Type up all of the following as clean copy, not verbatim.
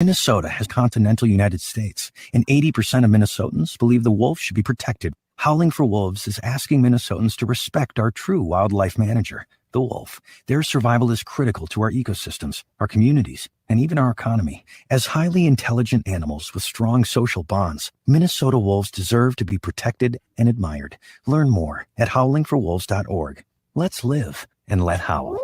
Minnesota has continental United States, and 80% of Minnesotans believe the wolf should be protected. Howling for Wolves is asking Minnesotans to respect our true wildlife manager, the wolf. Their survival is critical to our ecosystems, our communities, and even our economy. As highly intelligent animals with strong social bonds, Minnesota wolves deserve to be protected and admired. Learn more at howlingforwolves.org. Let's live and let howl.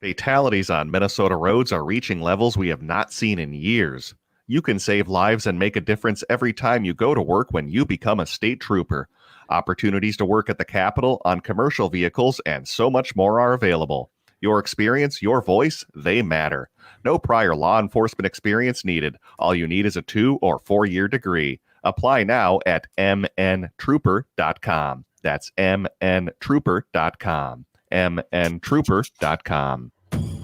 Fatalities on Minnesota roads are reaching levels we have not seen in years. You can save lives and make a difference every time you go to work when you become a state trooper. Opportunities to work at the Capitol, on commercial vehicles, and so much more are available. Your experience, your voice, they matter. No prior law enforcement experience needed. All you need is a 2- or 4-year degree. Apply now at mntrooper.com. That's mntrooper.com. mntrooper.com.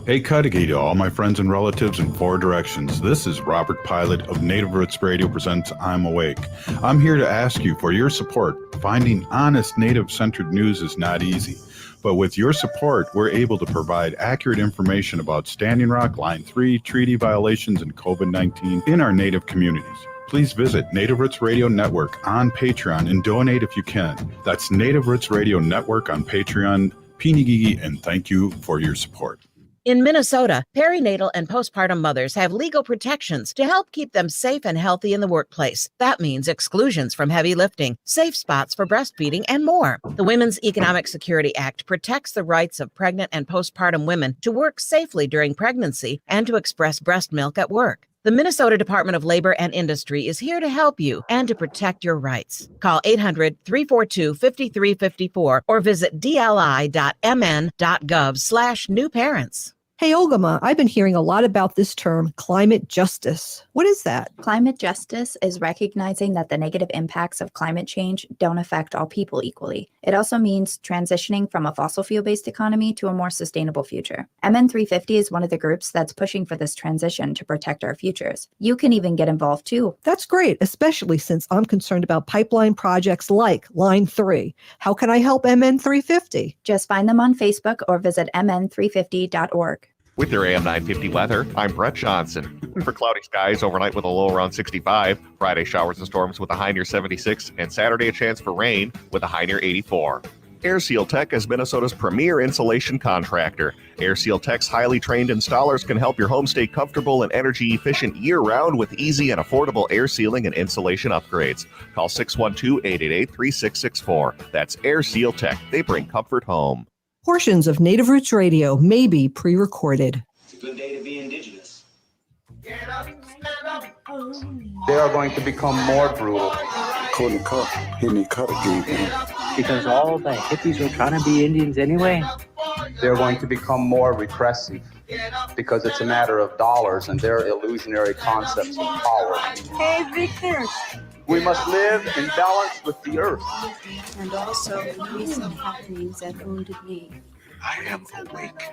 Hey, Cudahy to all my friends and relatives in 4 directions. This is Robert Pilot of Native Roots Radio presents I'm Awake. I'm here to ask you for your support. Finding honest Native-centered news is not easy. But with your support, we're able to provide accurate information about Standing Rock, Line 3, treaty violations, and COVID-19 in our Native communities. Please visit Native Roots Radio Network on Patreon and donate if you can. That's Native Roots Radio Network on Patreon. Pinigigi, and thank you for your support. In Minnesota, perinatal and postpartum mothers have legal protections to help keep them safe and healthy in the workplace. That means exclusions from heavy lifting, safe spots for breastfeeding, and more. The Women's Economic Security Act protects the rights of pregnant and postpartum women to work safely during pregnancy and to express breast milk at work. The Minnesota Department of Labor and Industry is here to help you and to protect your rights. Call 800-342-5354 or visit dli.mn.gov/newparents. Hey, Olgama, I've been hearing a lot about this term, climate justice. What is that? Climate justice is recognizing that the negative impacts of climate change don't affect all people equally. It also means transitioning from a fossil fuel-based economy to a more sustainable future. MN350 is one of the groups that's pushing for this transition to protect our futures. You can even get involved too. That's great, especially since I'm concerned about pipeline projects like Line 3. How can I help MN350? Just find them on Facebook or visit mn350.org. With your AM 950 weather, I'm Brett Johnson. For cloudy skies overnight with a low around 65, Friday showers and storms with a high near 76, and Saturday a chance for rain with a high near 84. Air Seal Tech is Minnesota's premier insulation contractor. Air Seal Tech's highly trained installers can help your home stay comfortable and energy efficient year-round with easy and affordable air sealing and insulation upgrades. Call 612-888-3664. That's Air Seal Tech. They bring comfort home. Portions of Native Roots Radio may be pre-recorded. It's a good day to be indigenous. Get up, stand up. They are going to become more brutal. Because all the hippies were trying to be Indians anyway. They're going to become more repressive because it's a matter of dollars and their illusionary concepts of power. Hey, Victor. We must live in balance with the earth. And also the recent happenings at Wounded Knee. I am awake.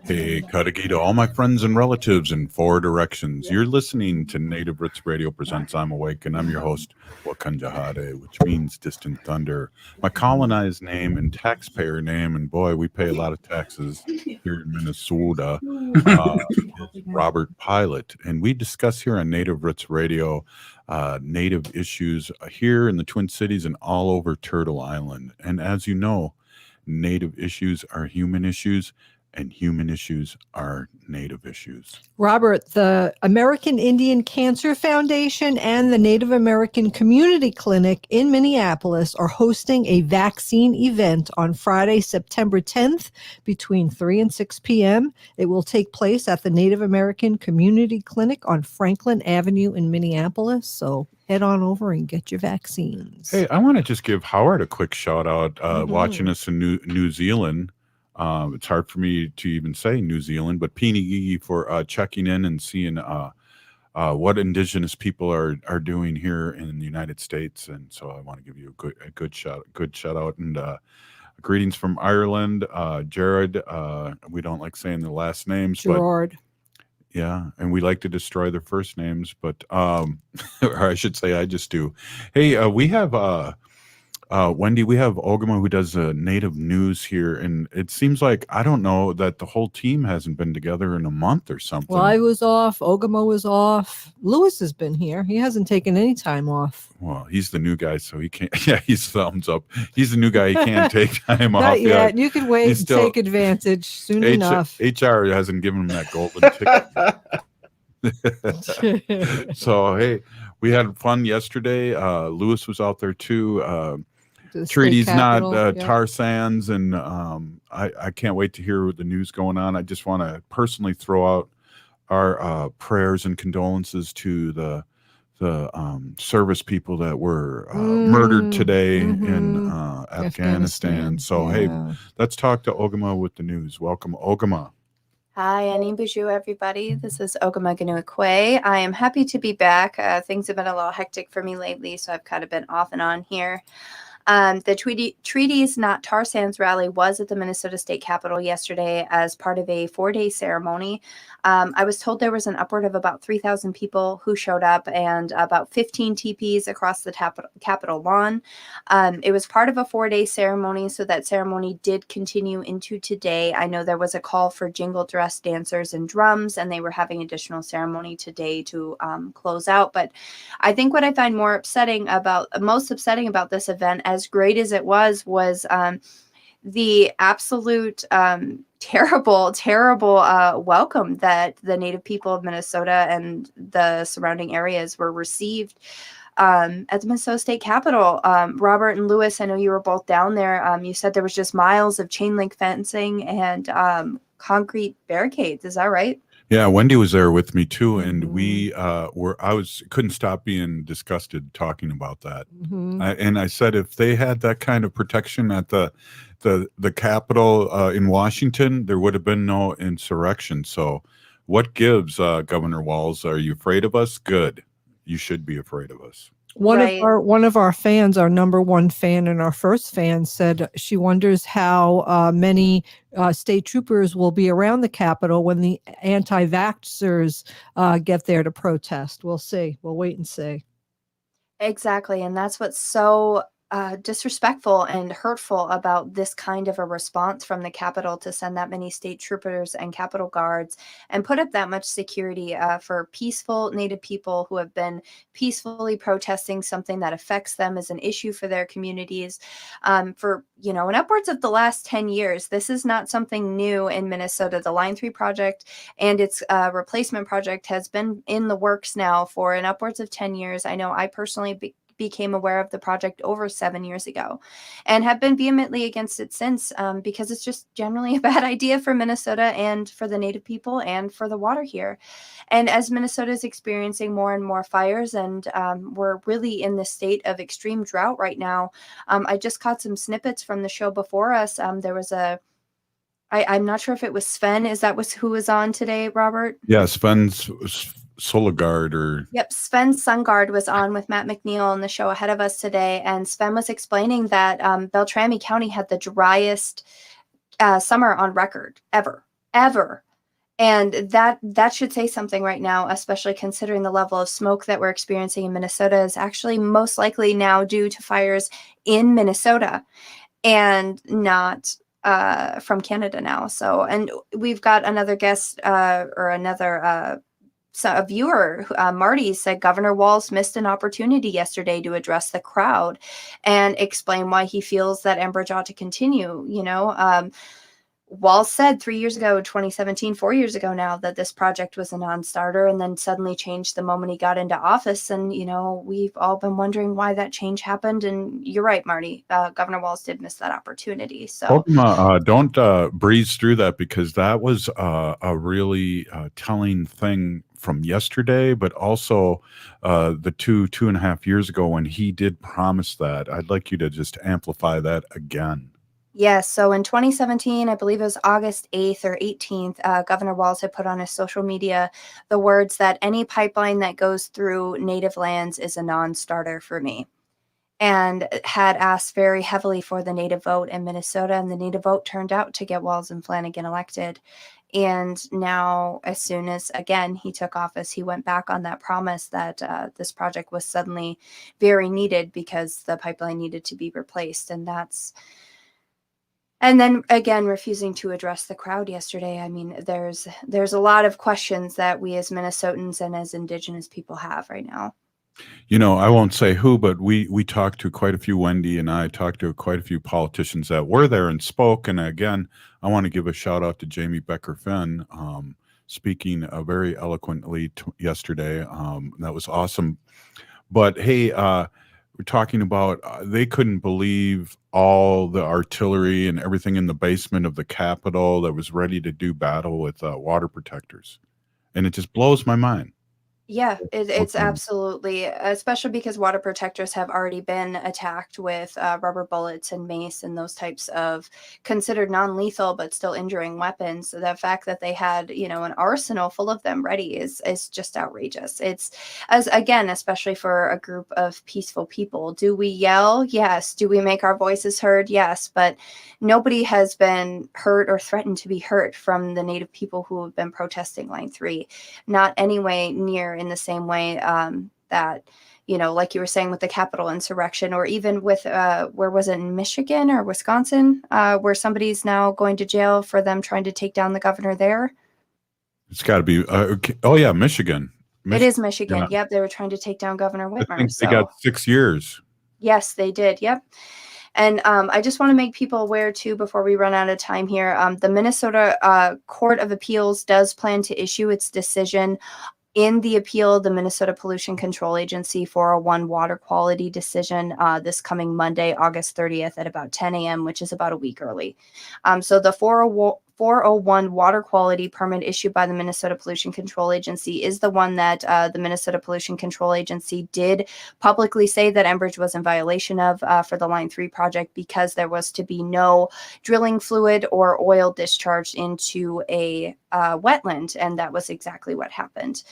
Hey, Cudahy to all my friends and relatives in 4 directions. You're listening to Native Roots Radio presents I'm Awake, and I'm your host, Wakanjahade, which means distant thunder. My colonized name and taxpayer name, and boy, we pay a lot of taxes here in Minnesota, is Robert Pilot. And we discuss here on Native Roots Radio Native issues here in the Twin Cities and all over Turtle Island. And as you know, Native issues are human issues, and human issues are Native issues. Robert, the American Indian Cancer Foundation and the Native American Community Clinic in Minneapolis are hosting a vaccine event on Friday, September 10th between 3 and 6 p.m. It will take place at the Native American Community Clinic on Franklin Avenue in Minneapolis. So head on over and get your vaccines. Hey, I want to just give Howard a quick shout out, watching us in New Zealand. It's hard for me to even say New Zealand, but Pinigigi for checking in and seeing what Indigenous people are doing here in the United States. And so I want to give you a good shout out, and greetings from Ireland. Jared, we don't like saying the last names, Gerard. But yeah, and we like to destroy their first names, but or I should say I just do. Hey, we have Wendy, we have Ogama who does native news here, and it seems like, I don't know, that the whole team hasn't been together in a month or something. Well, I was off. Ogama was off. Lewis has been here. He hasn't taken any time off. Well, he's the new guy, so he can't. Yeah, he's thumbs up. He's the new guy. He can't take time off. Not yet. Yeah. You can wait He's and still- take advantage soon enough. HR hasn't given him that golden ticket. So, hey, we had fun yesterday. Lewis was out there too. The state Treaty's not capitol, yeah. tar sands, and I can't wait to hear the news going on. I just want to personally throw out our prayers and condolences to the service people that were murdered today in Afghanistan. So, hey, let's talk to Ogama with the news. Welcome, Ogama. Hi, Annie Bijou, everybody. This is Ogama Ganukwe. I am happy to be back. Things have been a little hectic for me lately, so I've kind of been off and on here. The Treaties Not Tar Sands rally was at the Minnesota State Capitol yesterday as part of a 4-day ceremony. I was told there was an upward of about 3,000 people who showed up and about 15 teepees across the Capitol lawn. It was part of a 4-day ceremony, so that ceremony did continue into today. I know there was a call for jingle dress dancers and drums, and they were having additional ceremony today to close out. But I think what I find most upsetting about this event, as great as it was the absolute terrible welcome that the Native people of Minnesota and the surrounding areas were received at the Minnesota State Capitol. Robert and Lewis, I know you were both down there. You said there was just miles of chain link fencing and concrete barricades. Is that right? Yeah, Wendy was there with me too, and we couldn't stop being disgusted talking about that. And I said, if they had that kind of protection at the Capitol in Washington, there would have been no insurrection. So, what gives, Governor Walz? Are you afraid of us? Good, you should be afraid of us. One of our fans, our number one fan and our first fan, said she wonders how many state troopers will be around the Capitol when the anti-vaxxers get there to protest. We'll see. We'll wait and see. Exactly. And that's what's so disrespectful and hurtful about this kind of a response from the Capitol, to send that many state troopers and Capitol guards and put up that much security for peaceful Native people who have been peacefully protesting something that affects them as an issue for their communities for, in upwards of the last 10 years. This is not something new in Minnesota. The Line 3 project and its replacement project has been in the works now for an upwards of 10 years. I know I personally became aware of the project over 7 years ago and have been vehemently against it since, because it's just generally a bad idea for Minnesota and for the Native people and for the water here. And as Minnesota is experiencing more and more fires, and we're really in the state of extreme drought right now, I just caught some snippets from the show before us. There was I'm not sure if it was Sven. Who was on today, Robert? Yeah, Sven's Solagard or... Yep, Sven Sungard was on with Matt McNeil on the show ahead of us today, and Sven was explaining that Beltrami County had the driest summer on record ever. And that should say something right now, especially considering the level of smoke that we're experiencing in Minnesota is actually most likely now due to fires in Minnesota and not from Canada now. So, and we've got another guest a viewer, Marty, said Governor Walz missed an opportunity yesterday to address the crowd and explain why he feels that Enbridge ought to continue. Walz said 3 years ago, 2017, 4 years ago now, that this project was a non-starter, and then suddenly changed the moment he got into office. And, we've all been wondering why that change happened. And you're right, Marty, Governor Walz did miss that opportunity. So don't breeze through that, because that was a really telling thing from yesterday, but also the two and a half years ago when he did promise that. I'd like you to just amplify that again. Yes. So in 2017, I believe it was August 8th or 18th, Governor Walz had put on his social media the words that any pipeline that goes through Native lands is a non-starter for me, and had asked very heavily for the Native vote in Minnesota. And the Native vote turned out to get Walz and Flanagan elected. And now, as soon as, again, he took office, he went back on that promise that this project was suddenly very needed because the pipeline needed to be replaced. And then again, refusing to address the crowd yesterday. I mean, there's a lot of questions that we as Minnesotans and as Indigenous people have right now. I won't say who, but we talked to quite a few, Wendy and I talked to quite a few politicians that were there and spoke. And again, I want to give a shout out to Jamie Becker-Finn, speaking very eloquently yesterday. That was awesome. But hey, we're talking about they couldn't believe all the artillery and everything in the basement of the Capitol that was ready to do battle with water protectors. And it just blows my mind. Yeah, it's absolutely, especially because water protectors have already been attacked with rubber bullets and mace and those types of considered non-lethal but still injuring weapons. So the fact that they had, an arsenal full of them ready is just outrageous. It's especially for a group of peaceful people. Do we yell? Yes. Do we make our voices heard? Yes. But nobody has been hurt or threatened to be hurt from the Native people who have been protesting Line 3. Not anyway near in the same way that, like you were saying with the Capitol insurrection, or even with, where was it, in Michigan or Wisconsin, where somebody's now going to jail for them trying to take down the governor there? It's got to be, Michigan. It is Michigan. Yeah. Yep, they were trying to take down Governor Whitmer. I think they got 6 years. Yes, they did. Yep. And I just want to make people aware, too, before we run out of time here, the Minnesota Court of Appeals does plan to issue its decision in the appeal, the Minnesota Pollution Control Agency 401 water quality decision this coming Monday, August 30th at about 10 a.m., which is about a week early. So the 401 water quality permit issued by the Minnesota Pollution Control Agency is the one that the Minnesota Pollution Control Agency did publicly say that Enbridge was in violation of for the Line 3 project, because there was to be no drilling fluid or oil discharged into a wetland. And that was exactly what happened.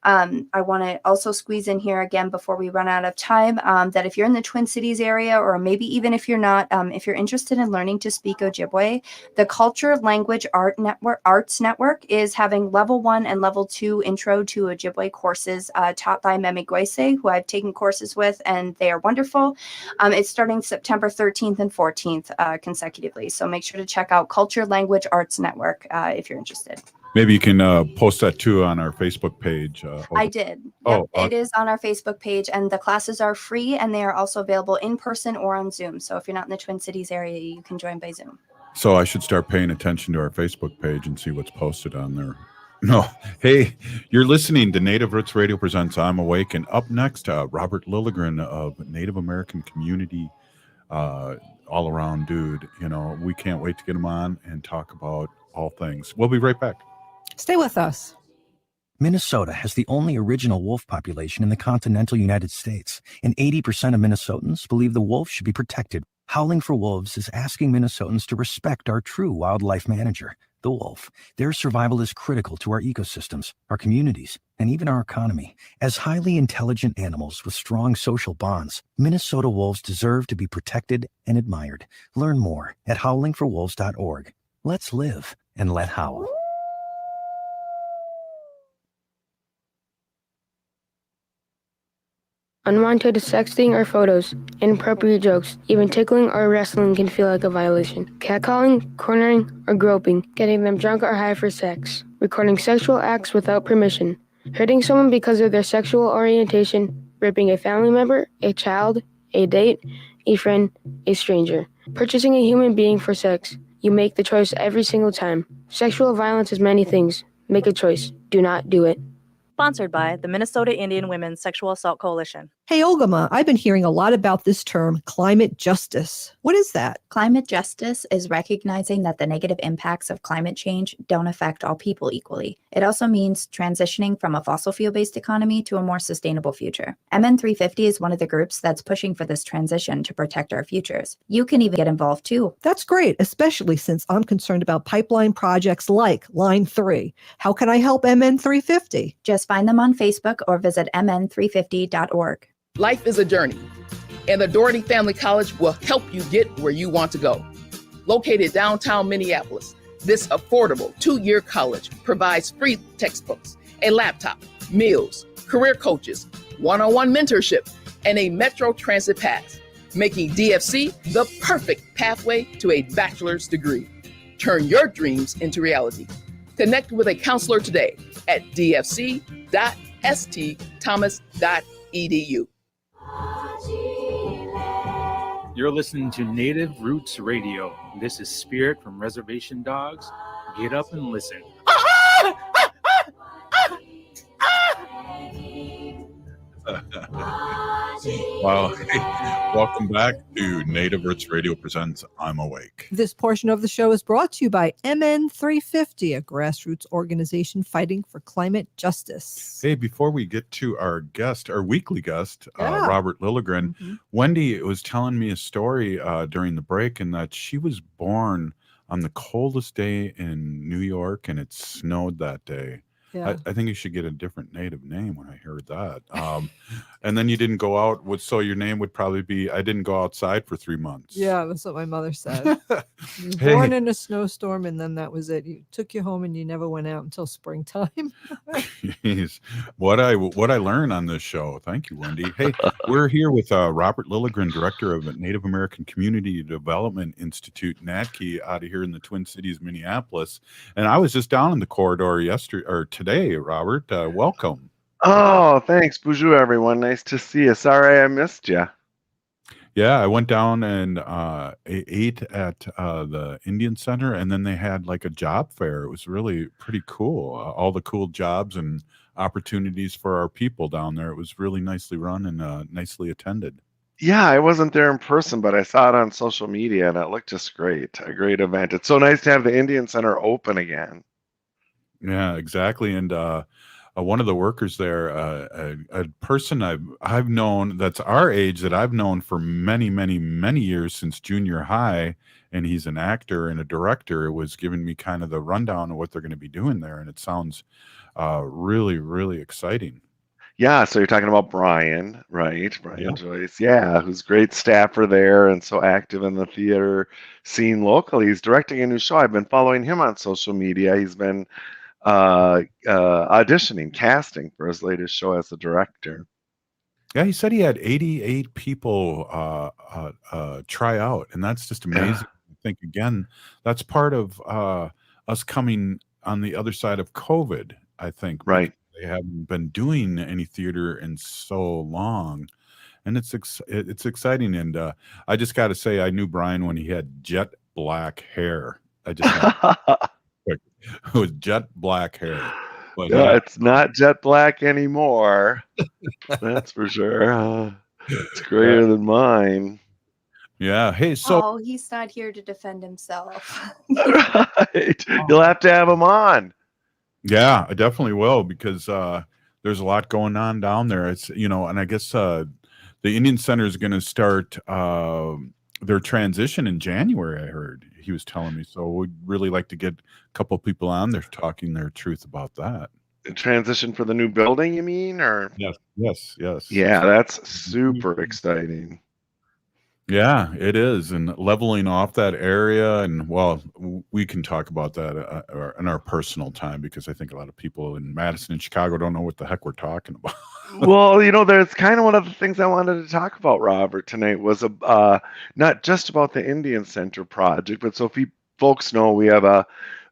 I want to also squeeze in here again before we run out of time that if you're in the Twin Cities area, or maybe even if you're not, if you're interested in learning to speak Ojibwe, the Culture, Language, Arts Network is having level 1 and level 2 intro to Ojibwe courses taught by Meme Gwese, who I've taken courses with, and they are wonderful. It's starting September 13th and 14th consecutively. So make sure to check out Culture, Language, Arts Network if you're interested. Maybe you can post that too on our Facebook page. I did. Yep, it is on our Facebook page, and the classes are free, and they are also available in person or on Zoom. So if you're not in the Twin Cities area, you can join by Zoom. So I should start paying attention to our Facebook page and see what's posted on there. No. Hey, you're listening to Native Roots Radio Presents I'm Awake, and up next, Robert Lilligren of Native American Community, all around dude. We can't wait to get him on and talk about all things. We'll be right back. Stay with us. Minnesota has the only original wolf population in the continental United States, and 80% of Minnesotans believe the wolf should be protected. Howling for Wolves is asking Minnesotans to respect our true wildlife manager, the wolf. Their survival is critical to our ecosystems, our communities, and even our economy. As highly intelligent animals with strong social bonds, Minnesota wolves deserve to be protected and admired. Learn more at howlingforwolves.org. Let's live and let howl. Unwanted sexting or photos, inappropriate jokes, even tickling or wrestling can feel like a violation. Catcalling, cornering, or groping, getting them drunk or high for sex, recording sexual acts without permission, hurting someone because of their sexual orientation, raping a family member, a child, a date, a friend, a stranger, purchasing a human being for sex. You make the choice every single time. Sexual violence is many things. Make a choice. Do not do it. Sponsored by the Minnesota Indian Women's Sexual Assault Coalition. Hey, Ogama, I've been hearing a lot about this term, climate justice. What is that? Climate justice is recognizing that the negative impacts of climate change don't affect all people equally. It also means transitioning from a fossil fuel-based economy to a more sustainable future. MN350 is one of the groups that's pushing for this transition to protect our futures. You can even get involved too. That's great, especially since I'm concerned about pipeline projects like Line 3. How can I help MN350? Just find them on Facebook or visit mn350.org. Life is a journey, and the Doherty Family College will help you get where you want to go. Located downtown Minneapolis, This affordable 2-year college provides free textbooks, a laptop, meals, career coaches, one-on-one mentorship, and a Metro Transit pass, making DFC the perfect pathway to a bachelor's degree. Turn your dreams into reality. Connect with a counselor today at dfc.stthomas.edu. You're listening to Native Roots Radio. This is Spirit from Reservation Dogs. Get up and listen. Wow. Hey, welcome back to Native Roots Radio Presents I'm Awake. This portion of the show is brought to you by MN350, a grassroots organization fighting for climate justice. Hey, before we get to our guest, our weekly guest, Yeah. Robert Lilligren, Wendy was telling me a story during the break, and that she was born on the coldest day in New York, and it snowed that day. Yeah. I think you should get a different native name when I heard that. And then you didn't go out with, so your name would probably be, I didn't go outside for 3 months. Yeah, that's what my mother said. You were born in a snowstorm, and then that was it. You took you home, and you never went out until springtime. Jeez. What I learned on this show. Thank you, Wendy. Hey, we're here with Robert Lilligren, director of Native American Community Development Institute, NADKI, out of here in the Twin Cities, Minneapolis. And I was just down in the corridor today, Robert. Welcome. Oh, thanks. Bonjour, everyone. Nice to see you. Sorry I missed you. Yeah, I went down and ate at the Indian Center, and then they had like a job fair. It was really pretty cool. All the cool jobs and opportunities for our people down there. It was really nicely run and nicely attended. Yeah, I wasn't there in person, but I saw it on social media, and it looked just great. A great event. It's so nice to have the Indian Center open again. Yeah, exactly. And one of the workers there, a person I've known that's our age, that I've known for many, many, many years, since junior high, and he's an actor and a director, it was giving me kind of the rundown of what they're going to be doing there, and it sounds really, really exciting. Yeah, so you're talking about Brian, right? Brian Joyce, yeah, who's great staffer there and so active in the theater scene locally. He's directing a new show. I've been following him on social media. He's been auditioning, casting for his latest show as a director. Yeah, he said he had 88 people try out, and that's just amazing. Yeah. I think, again, that's part of us coming on the other side of COVID, I think. Right. They haven't been doing any theater in so long, and it's exciting. And I just got to say, I knew Brian when he had jet black hair. I just it was jet black hair. But yeah, it's not jet black anymore. That's for sure. It's greater than mine. Yeah. Hey, so Oh, he's not here to defend himself. Right. You'll have to have him on. yeah, I definitely will, because there's a lot going on down there. It's, and I guess the Indian Center is going to start their transition in January, I heard. He was telling me. So we'd really like to get a couple of people on there talking their truth about that. The transition for the new building, you mean? Or Yes. yeah, that's super exciting. Yeah, it is. And leveling off that area. And well, we can talk about that in our personal time, because I think a lot of people in Madison and Chicago don't know what the heck we're talking about. Well, there's kind of one of the things I wanted to talk about, Robert, tonight was not just about the Indian Center project, but so if folks know, we have a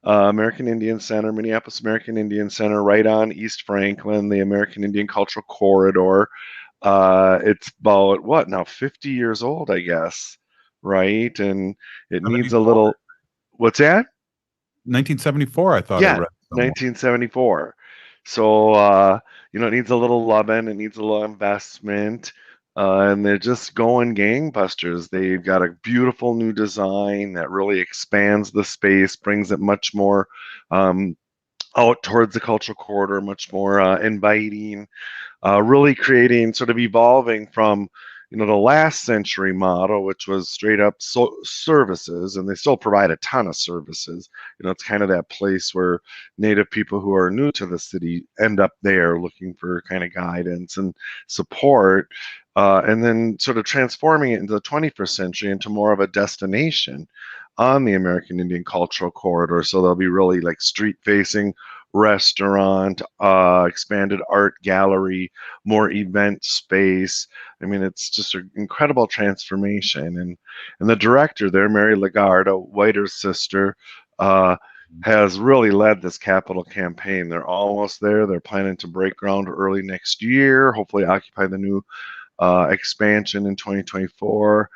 American Indian Center, Minneapolis American Indian Center, right on East Franklin, the American Indian Cultural Corridor. It's about what now, 50 years old, I guess, right? And it needs a little. What's that? 1974, I thought. Yeah, I read somewhere. 1974. So it needs a little loving, it needs a little investment, and they're just going gangbusters. They've got a beautiful new design that really expands the space, brings it much more out towards the cultural corridor, much more inviting, really creating, sort of evolving from the last century model, which was straight up services, and they still provide a ton of services. It's kind of that place where Native people who are new to the city end up there looking for kind of guidance and support, and then sort of transforming it into the 21st century into more of a destination. on the American Indian Cultural Corridor. So they'll be really like street-facing restaurant, expanded art gallery, more event space. I mean, it's just an incredible transformation. And the director there, Mary Lagarde, Whiter's sister, has really led this capital campaign. They're almost there. They're planning to break ground early next year, hopefully occupy the new expansion in 2024.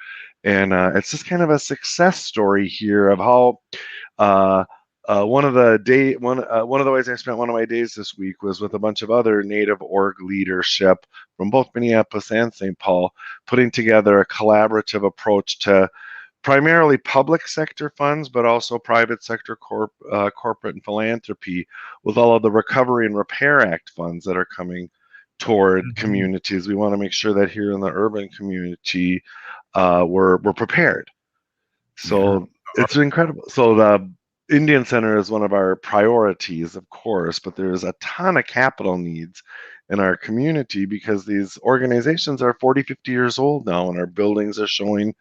And it's just kind of a success story here of how one of the ways I spent one of my days this week was with a bunch of other Native org leadership from both Minneapolis and St. Paul, putting together a collaborative approach to primarily public sector funds, but also private sector corporate and philanthropy, with all of the Recovery and Repair Act funds that are coming toward communities. We want to make sure that here in the urban community, we're prepared. So it's incredible. So the Indian Center is one of our priorities, of course, but there's a ton of capital needs in our community because these organizations are 40, 50 years old now, and our buildings are showing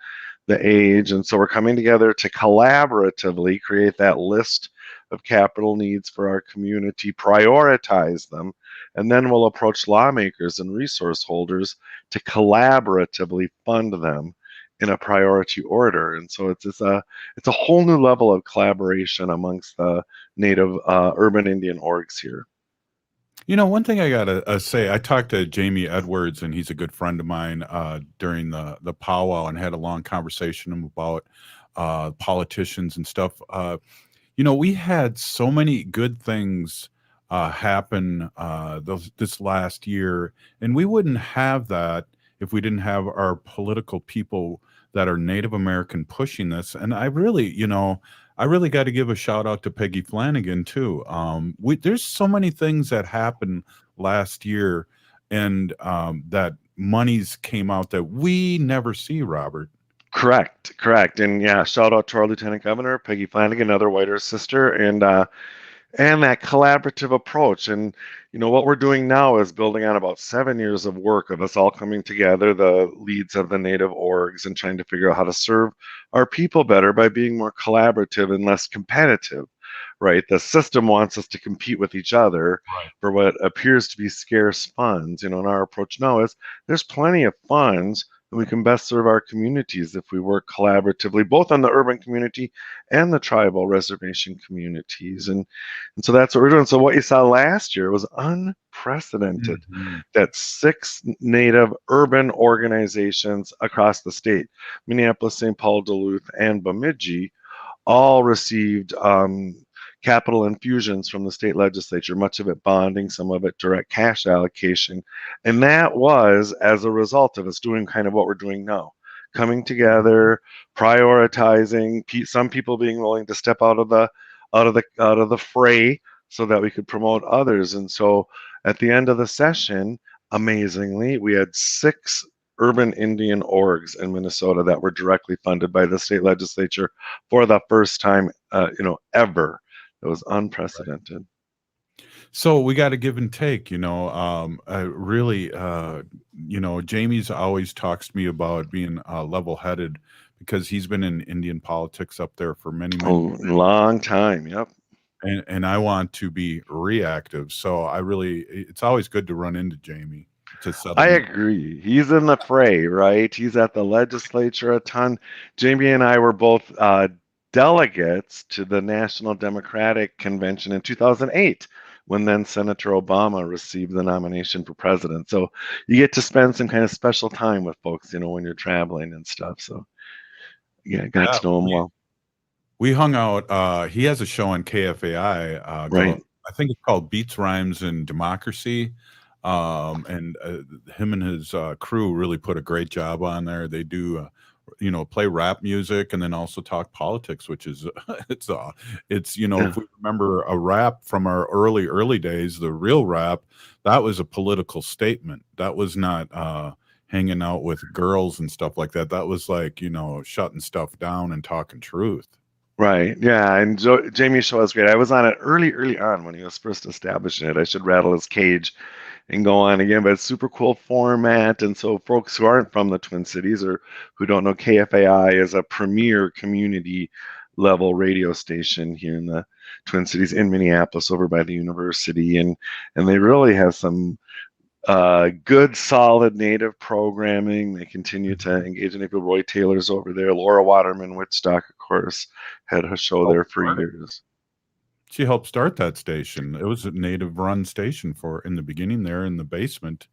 the age. And so we're coming together to collaboratively create that list of capital needs for our community, prioritize them, and then we'll approach lawmakers and resource holders to collaboratively fund them in a priority order. And so it's a whole new level of collaboration amongst the Native urban Indian orgs here. You know, one thing I gotta say, I talked to Jamie Edwards, and he's a good friend of mine during the powwow, and had a long conversation about politicians and stuff. You know, we had so many good things happen this last year, and we wouldn't have that if we didn't have our political people that are Native American pushing this. And I really got to give a shout out to Peggy Flanagan too. There's so many things that happened last year, and that monies came out that we never see, Robert. Correct. And yeah, shout out to our Lieutenant Governor, Peggy Flanagan, another Whiter's sister, and that collaborative approach. And what we're doing now is building on about 7 years of work of us all coming together, the leads of the Native orgs, and trying to figure out how to serve our people better by being more collaborative and less competitive, right? The system wants us to compete with each other for what appears to be scarce funds. And our approach now is there's plenty of funds, and we can best serve our communities if we work collaboratively, both on the urban community and the tribal reservation communities. And so that's what we're doing. So what you saw last year was unprecedented, that 6 Native urban organizations across the state, Minneapolis, St. Paul, Duluth, and Bemidji, all received capital infusions from the state legislature, much of it bonding, some of it direct cash allocation. And that was as a result of us doing kind of what we're doing now, coming together, prioritizing, some people being willing to step out of the fray so that we could promote others. And so at the end of the session, amazingly, we had 6 urban Indian orgs in Minnesota that were directly funded by the state legislature for the first time, ever. It was unprecedented. So we got to give and take, Jamie's always talks to me about being level-headed, because he's been in Indian politics up there for many years. Long time. Yep. And I want to be reactive. So it's always good to run into Jamie. I agree. He's in the fray, right? He's at the legislature a ton. Jamie and I were both delegates to the National Democratic Convention in 2008, when then Senator Obama received the nomination for president. So you get to spend some kind of special time with folks, when you're traveling and stuff. So yeah, got to know him well. We hung out. He has a show on KFAI. Right. I think it's called Beats, Rhymes, and Democracy. And him and his crew really put a great job on there. They do play rap music and then also talk politics, which is it's if we remember a rap from our early days, the real rap, that was a political statement. That was not hanging out with girls and stuff like that. That was like shutting stuff down and talking truth. Right. Yeah. And Jamie's show was great. I was on it early on when he was first establishing it. I should rattle his cage and go on again, but it's super cool format. And so folks who aren't from the Twin Cities or who don't know, KFAI is a premier community level radio station here in the Twin Cities in Minneapolis over by the university. And they really have some good, solid Native programming. They continue to engage in people. Roy Taylor's over there. Laura Waterman Whitstock, of course, had a show there for years. She helped start that station. It was a Native-run station in the beginning there in the basement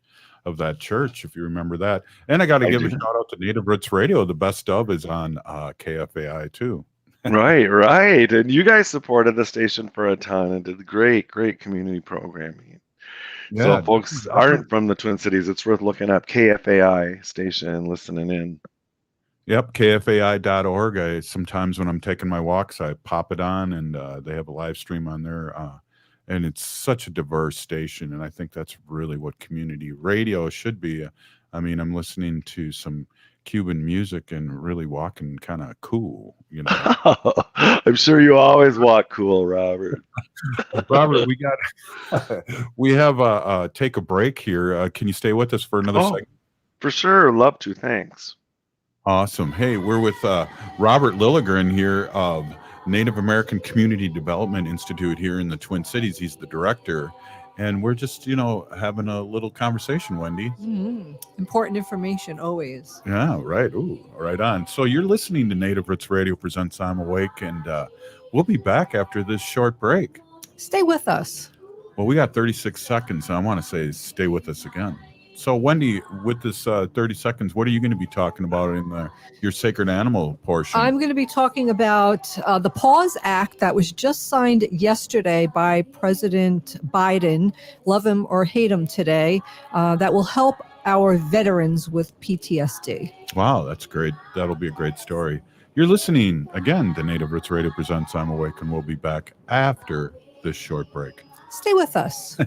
of that church, if you remember that. And I got to give a shout out to Native Roots Radio. The best of is on KFAI too. Right. And you guys supported the station for a ton and did great community programming. Yeah, so if folks aren't from the Twin Cities, it's worth looking up KFAI station and listening in. Yep, kfai.org. Sometimes when I'm taking my walks, I pop it on, and they have a live stream on there. And it's such a diverse station, and I think that's really what community radio should be. I mean, I'm listening to some Cuban music and really walking kind of cool, you know. I'm sure you always walk cool, Robert. Robert, we have take a break here. Can you stay with us for another second? For sure, love to. Thanks. Awesome. Hey, we're with Robert Lilligren here of Native American Community Development Institute here in the Twin Cities. He's the director. And we're just, having a little conversation, Wendy. Important information always. Yeah, right. Ooh, right on. So you're listening to Native Roots Radio presents I'm Awake, and we'll be back after this short break. Stay with us. Well, we got 36 seconds. I want to say stay with us again. So, Wendy, with this 30 seconds, what are you going to be talking about in your sacred animal portion? I'm going to be talking about the PAWS Act that was just signed yesterday by President Biden. Love him or hate him today. That will help our veterans with PTSD. Wow, that's great. That'll be a great story. You're listening, again, to Native Roots Radio presents I'm Awake, and we'll be back after this short break. Stay with us.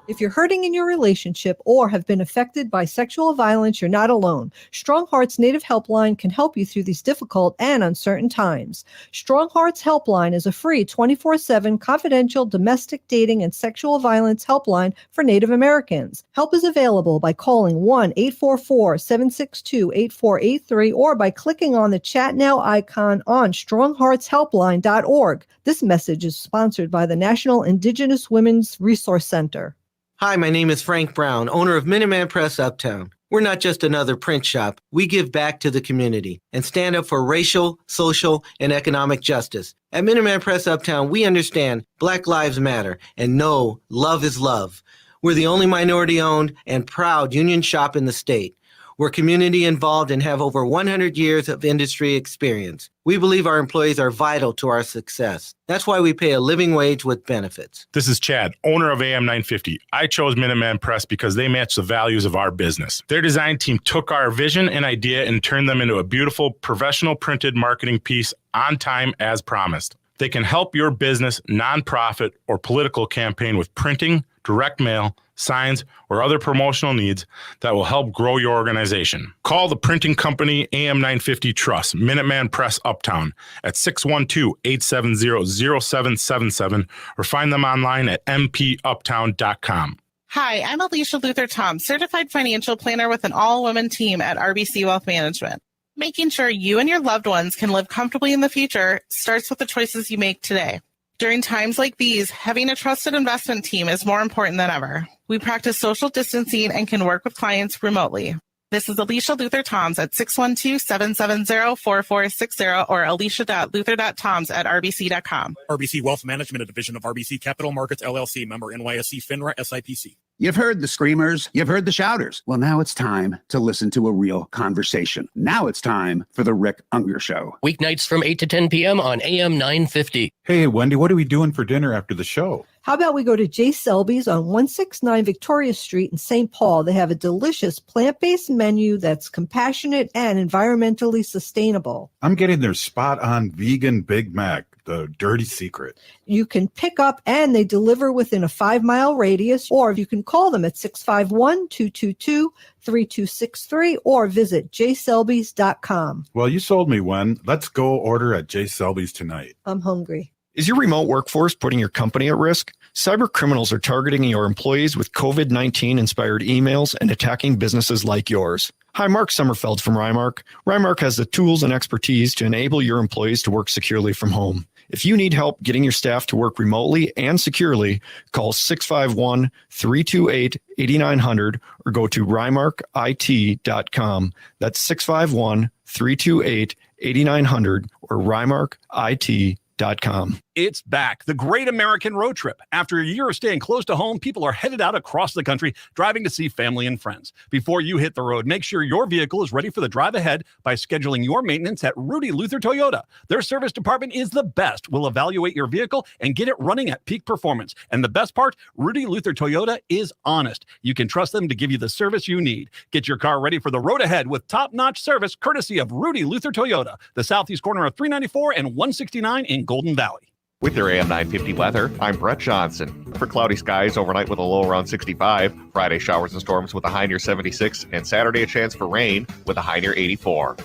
If you're hurting in your relationship or have been affected by sexual violence, you're not alone. Strong Hearts Native Helpline can help you through these difficult and uncertain times. Strong Hearts Helpline is a free 24/7 confidential domestic dating and sexual violence helpline for Native Americans. Help is available by calling 1-844-762-8483 or by clicking on the Chat Now icon on strongheartshelpline.org. This message is sponsored by the National Indigenous Women's Resource Center. Hi, my name is Frank Brown, owner of Minuteman Press Uptown. We're not just another print shop. We give back to the community and stand up for racial, social, and economic justice. At Minuteman Press Uptown, we understand Black Lives Matter and know love is love. We're the only minority-owned and proud union shop in the state. We're community involved and have over 100 years of industry experience. We believe our employees are vital to our success. That's why we pay a living wage with benefits. This is Chad, owner of AM 950. I chose Minuteman Press because they match the values of our business. Their design team took our vision and idea and turned them into a beautiful, professional printed marketing piece on time as promised. They can help your business, nonprofit, or political campaign with printing, direct mail, signs, or other promotional needs that will help grow your organization. Call the printing company AM 950 Trust, Minuteman Press Uptown at 612-870-0777 or find them online at mpuptown.com. Hi, I'm Alicia Luther Tom, certified financial planner with an all-women team at RBC Wealth Management. Making sure you and your loved ones can live comfortably in the future starts with the choices you make today. During times like these, having a trusted investment team is more important than ever. We practice social distancing and can work with clients remotely. This is Alicia Luther Toms at 612-770-4460 or alicia.luther.toms@rbc.com. RBC Wealth Management, a division of RBC Capital Markets, LLC, member NYSE, FINRA, SIPC. You've heard the screamers, you've heard the shouters. Well, now it's time to listen to a real conversation. Now it's time for the Rick Unger Show. Weeknights from 8 to 10 p.m. on AM 950. Hey, Wendy, what are we doing for dinner after the show? How about we go to J. Selby's on 169 Victoria Street in St. Paul? They have a delicious plant-based menu that's compassionate and environmentally sustainable. I'm getting their spot-on vegan Big Mac, the dirty secret. You can pick up and they deliver within a 5-mile radius, or you can call them at 651-222-3263 or visit jselbys.com. Well, you sold me, Wen. Let's go order at J. Selby's tonight. I'm hungry. Is your remote workforce putting your company at risk? Cyber criminals are targeting your employees with COVID-19 inspired emails and attacking businesses like yours. Hi, Mark Sommerfeld from Rymark. Rymark has the tools and expertise to enable your employees to work securely from home. If you need help getting your staff to work remotely and securely, call 651-328-8900 or go to rymarkit.com. That's 651-328-8900 or rymarkit.com. It's back, the Great American Road Trip. After a year of staying close to home, people are headed out across the country, driving to see family and friends. Before you hit the road, make sure your vehicle is ready for the drive ahead by scheduling your maintenance at Rudy Luther Toyota. Their service department is the best. We'll evaluate your vehicle and get it running at peak performance. And the best part, Rudy Luther Toyota is honest. You can trust them to give you the service you need. Get your car ready for the road ahead with top-notch service courtesy of Rudy Luther Toyota, the southeast corner of 394 and 169 in Golden Valley. With your AM 950 weather, I'm Brett Johnson. For cloudy skies overnight with a low around 65, Friday showers and storms with a high near 76, and Saturday a chance for rain with a high near 84.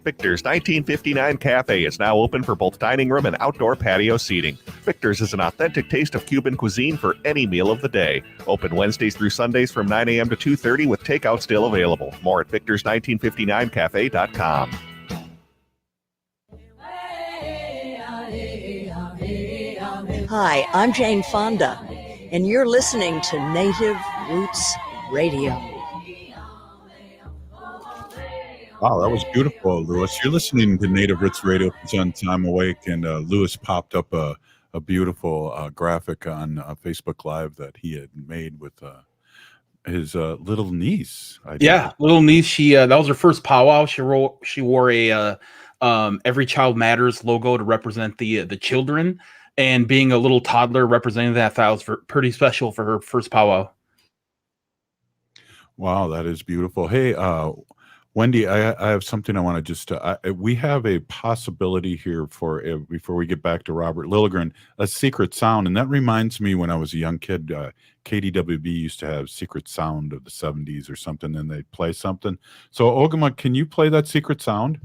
Victor's 1959 Cafe is now open for both dining room and outdoor patio seating. Victor's is an authentic taste of Cuban cuisine for any meal of the day. Open Wednesdays through Sundays from 9 a.m. to 2:30 with takeout still available. More at victors1959cafe.com. Hi, I'm Jane Fonda, and you're listening to Native Roots Radio. Wow, that was beautiful, Lewis. You're listening to Native Roots Radio presents I'm Awake, and Lewis popped up a beautiful graphic on Facebook Live that he had made with his little niece. Yeah, little niece. She that was her first powwow. She wore a Every Child Matters logo to represent the children. And being a little toddler representing that, I thought was pretty special for her first powwow. Wow, that is beautiful. Hey, Wendy, I have something I want to just. We have a possibility here for before we get back to Robert Lilligren, a secret sound, and that reminds me when I was a young kid, KDWB used to have secret sound of the '70s or something, and they'd play something. So, Ogama, can you play that secret sound?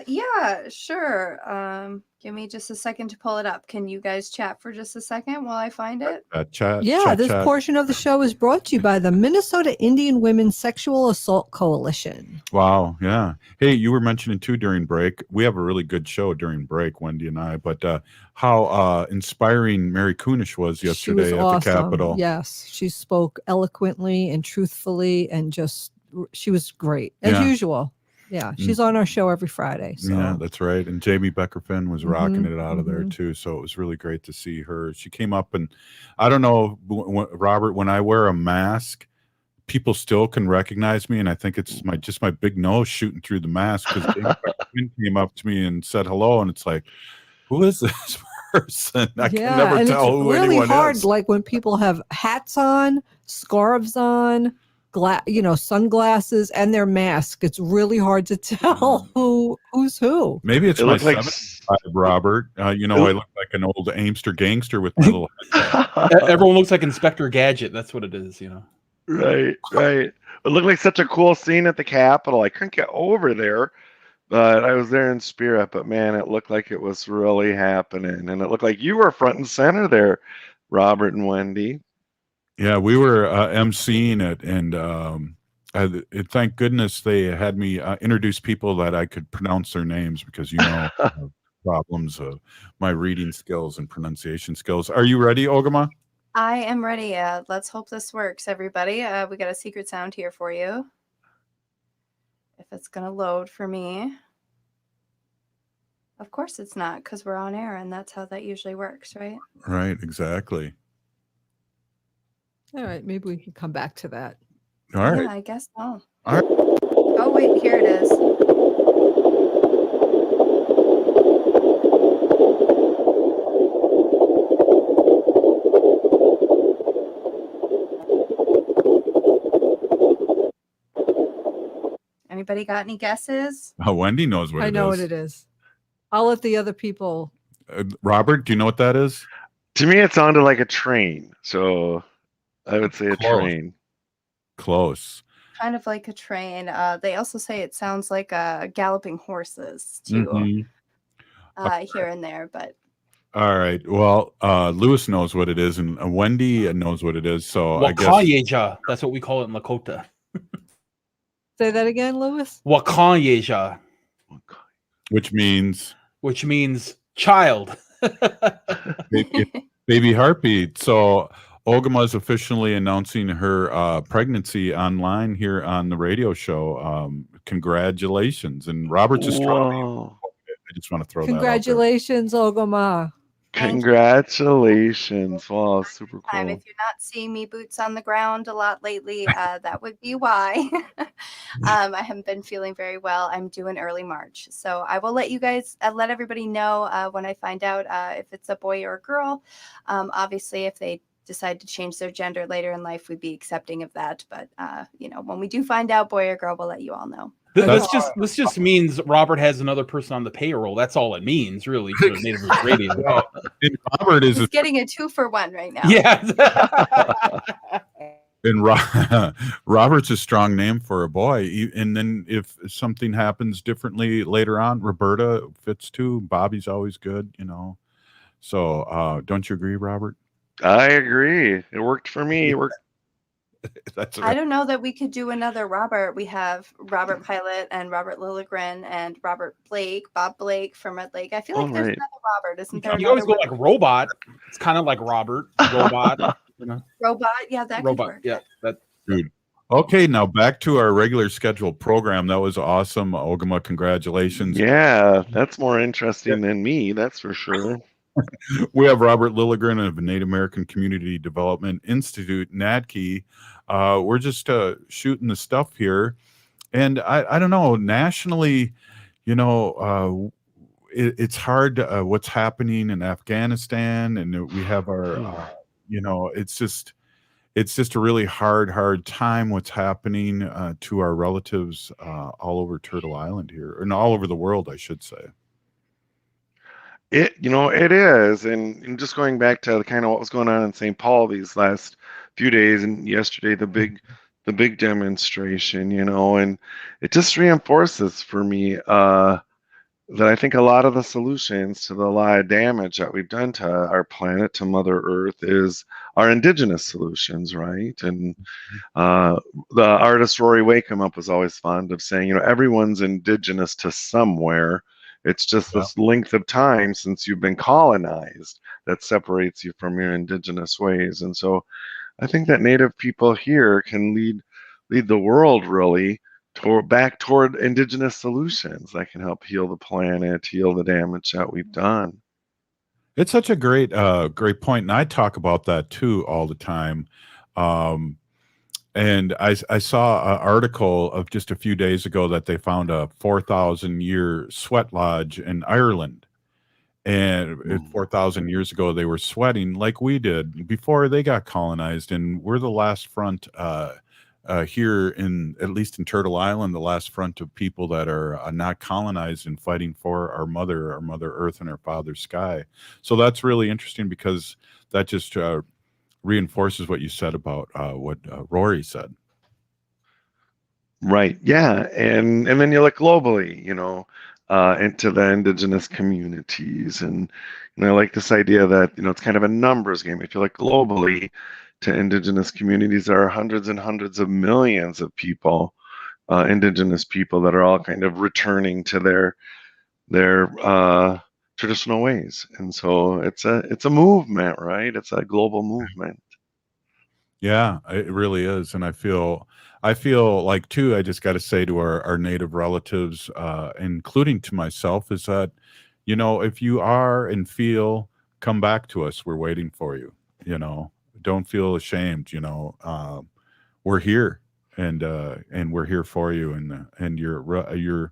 Yeah, sure. Give me just a second to pull it up. Can you guys chat for just a second while I find it? This portion of the show is brought to you by the Minnesota Indian Women's Sexual Assault Coalition. Wow, yeah. Hey, you were mentioning too during break. We have a really good show during break, Wendy and I. But how inspiring Mary Kunish was yesterday at the Capitol. Yes, she spoke eloquently and truthfully, and she was great as usual. Yeah, she's on our show every Friday. So. Yeah, that's right. And Jamie Becker-Finn was rocking it out of there too. So it was really great to see her. She came up, and I don't know, Robert, when I wear a mask, people still can recognize me, and I think it's my big nose shooting through the mask, because Jamie Becker-Finn came up to me and said hello, and it's like, who is this person? I can never tell who really anyone hard, is. like when people have hats on, scarves on, sunglasses, and their mask. It's really hard to tell who's who. Maybe it's my 75, Robert. I look like an old Amster gangster with my little head. Everyone looks like Inspector Gadget. That's what it is, Right. It looked like such a cool scene at the Capitol. I couldn't get over there, but I was there in spirit. But man, it looked like it was really happening, and it looked like you were front and center there, Robert and Wendy. Yeah, we were emceeing it, and thank goodness they had me introduce people that I could pronounce their names, because I have problems of my reading skills and pronunciation skills. Are you ready, Ogama? I am ready. Let's hope this works, everybody. We got a secret sound here for you. If it's going to load for me. Of course it's not, because we're on air, and that's how that usually works, right? Right, exactly. All right, maybe we can come back to that. All right. Yeah, I guess so. All right. Oh, wait, here it is. Anybody got any guesses? Oh, Wendy knows what it is. I know what it is. I'll let the other people. Robert, do you know what that is? To me, it sounded like a train. So I would say a train. Close. Kind of like a train. They also say it sounds like galloping horses too, here and there. But all right. Well, Lewis knows what it is, and Wendy knows what it is. So I guess Wakayeja. That's what we call it in Lakota. Say that again, Lewis. Wakanyeja, which means child. baby heartbeat. So Ogama is officially announcing her pregnancy online here on the radio show. Congratulations. And Robert's a strong name. I just want to throw that out there. Congratulations, Ogama. Congratulations. Wow, super If cool. you're not seeing me boots on the ground a lot lately, that would be why. I haven't been feeling very well. I'm due in early March. So I will let you guys, let everybody know when I find out if it's a boy or a girl. Obviously, if they decide to change their gender later in life, we'd be accepting of that. But, when we do find out boy or girl, we'll let you all know. This just means Robert has another person on the payroll. That's all it means, really, for Native Roots Radio. And Robert is He's getting a 2-for-1 right now. Yeah. And Robert's a strong name for a boy. And then if something happens differently later on, Roberta fits too. Bobby's always good, So don't you agree, Robert? I agree. It worked for me. It worked. I don't know that we could do another Robert. We have Robert Pilot and Robert Lilligren and Robert Blake, Bob Blake from Red Lake. I feel like there's another Robert, isn't there? You always go like Robot. It's kind of like Robert. Robot. Robot, yeah, that Robot. could work. Yeah, that. Dude. Okay, now back to our regular scheduled program. That was awesome. Ogama, congratulations. Yeah, that's more interesting than me, that's for sure. We have Robert Lilligren of Native American Community Development Institute, NADKI. We're just shooting the stuff here. And I don't know, nationally, it's hard what's happening in Afghanistan. And we have our, it's just a really hard time what's happening to our relatives all over Turtle Island here, and all over the world, I should say. It is, and just going back to kind of what was going on in St. Paul these last few days, and yesterday the big demonstration, and it just reinforces for me that I think a lot of the solutions to the lot of damage that we've done to our planet, to Mother Earth, is our indigenous solutions, right? And the artist Rory Wakeham was always fond of saying, everyone's indigenous to somewhere. It's just this length of time since you've been colonized that separates you from your indigenous ways. And so I think that Native people here can lead the world really back toward indigenous solutions that can help heal the planet, heal the damage that we've done. It's such a great point. And I talk about that too all the time. And I saw an article of just a few days ago that they found a 4,000-year sweat lodge in Ireland. And 4,000 years ago, they were sweating like we did before they got colonized. And we're the last front here, at least in Turtle Island, the last front of people that are not colonized and fighting for our Mother Earth and our Father Sky. So that's really interesting, because that just reinforces what you said about what Rory said. Right. Yeah. And then you look globally, into the indigenous communities. And, I like this idea that, it's kind of a numbers game. If you look globally to indigenous communities, there are hundreds and hundreds of millions of people, indigenous people, that are all kind of returning to their traditional ways. And so it's a movement, right? It's a global movement. Yeah, it really is. And I feel like too, I just got to say to our Native relatives, including to myself, is that, if you are and feel, come back to us. We're waiting for you. Don't feel ashamed. We're here, and we're here for you. And your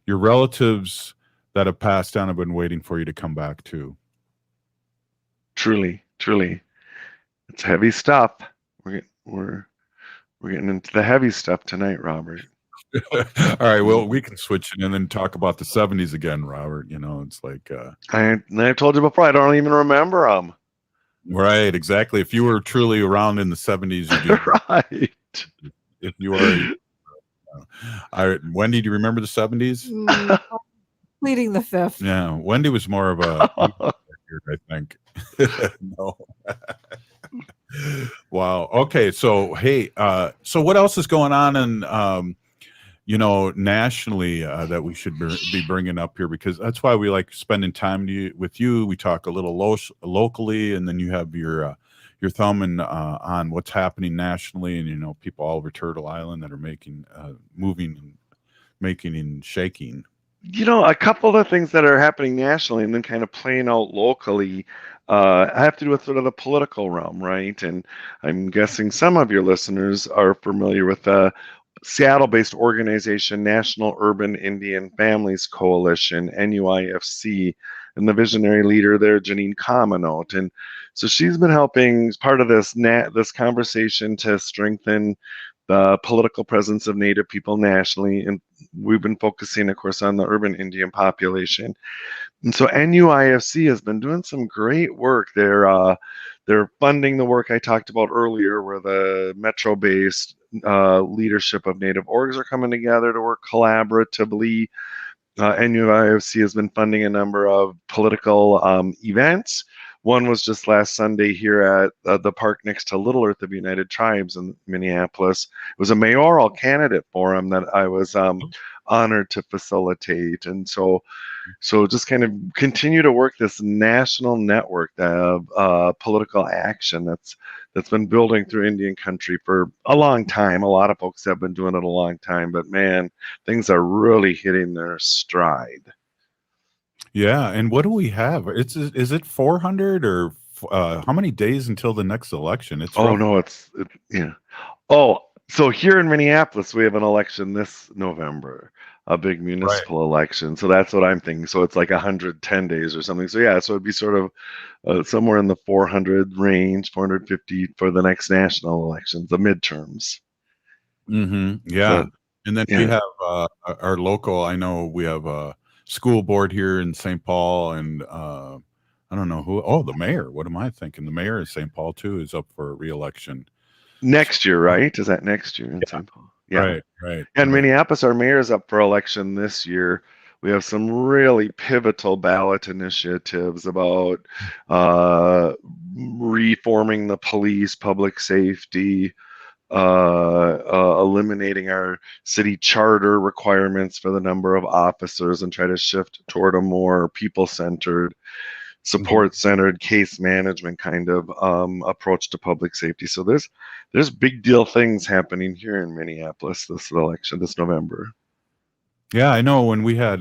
relatives that have passed on have been waiting for you to come back too. Truly, it's heavy stuff. We're getting into the heavy stuff tonight, Robert. All right, well, we can switch it and then talk about the 70s again, Robert. It's like I've told you before, I don't even remember them. Right, exactly. If you were truly around in the 70s, you do. Right. If you are, Wendy, do you remember the 70s? Pleading the fifth. Yeah, Wendy was more of a, I think. No. Wow. Okay. So, hey, so what else is going on in nationally that we should be bringing up here, because that's why we like spending time with you. We talk a little locally, and then you have your thumb on what's happening nationally, and people all over Turtle Island that are making moving and making and shaking. A couple of things that are happening nationally and then kind of playing out locally have to do with sort of the political realm, right? And I'm guessing some of your listeners are familiar with the Seattle-based organization, National Urban Indian Families Coalition, NUIFC, and the visionary leader there, Janine Kaminote. And so she's been helping part of this conversation to strengthen the political presence of Native people nationally. And we've been focusing, of course, on the urban Indian population. And so NUIFC has been doing some great work. They're funding the work I talked about earlier, where the metro-based leadership of Native orgs are coming together to work collaboratively. NUIFC has been funding a number of political events. One was just last Sunday here at the park next to Little Earth of United Tribes in Minneapolis. It was a mayoral candidate forum that I was honored to facilitate. And so just kind of continue to work this national network of political action that's been building through Indian country for a long time. A lot of folks have been doing it a long time, but man, things are really hitting their stride. Yeah, and what do we have? Is it 400 or how many days until the next election? It's so here in Minneapolis we have an election this November, a big municipal election. So that's what I'm thinking. So it's like 110 days or something. So yeah, so it'd be sort of somewhere in the 400 range, 450 for the next national elections, the midterms. Mm-hmm. Yeah, and then we have our local. I know we have a school board here in St. Paul, and I don't know who. Oh, the mayor. What am I thinking? The mayor of St. Paul too is up for re-election next year, right? Is that next year in St. Paul? Yeah, right. And Minneapolis, our mayor is up for election this year. We have some really pivotal ballot initiatives about reforming the police, public safety, eliminating our city charter requirements for the number of officers and try to shift toward a more people-centered, support-centered case management kind of approach to public safety. So there's big deal things happening here in Minneapolis this election, this November. Yeah, I know when we had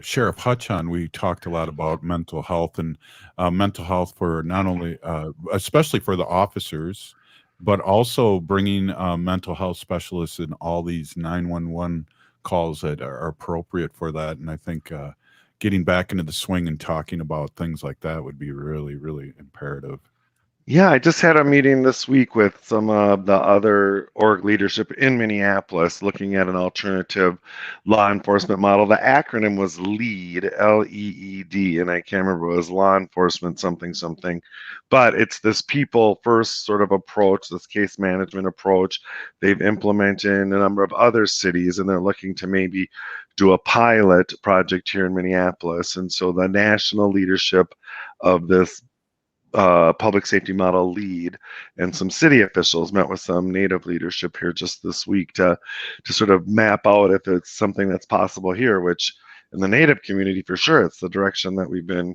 Sheriff Hutch on, we talked a lot about mental health and mental health for not only, especially for the officers, but also bringing mental health specialists in all these 911 calls that are appropriate for that. And I think getting back into the swing and talking about things like that would be really, really imperative. Yeah, I just had a meeting this week with some of the other org leadership in Minneapolis looking at an alternative law enforcement model. The acronym was LEAD, L-E-E-D, and I can't remember, it was law enforcement something. But it's this people first sort of approach, this case management approach. They've implemented in a number of other cities, and they're looking to maybe do a pilot project here in Minneapolis. And so the national leadership of this public safety model LEAD and some city officials met with some Native leadership here just this week to sort of map out if it's something that's possible here, which in the Native community, for sure, it's the direction that we've been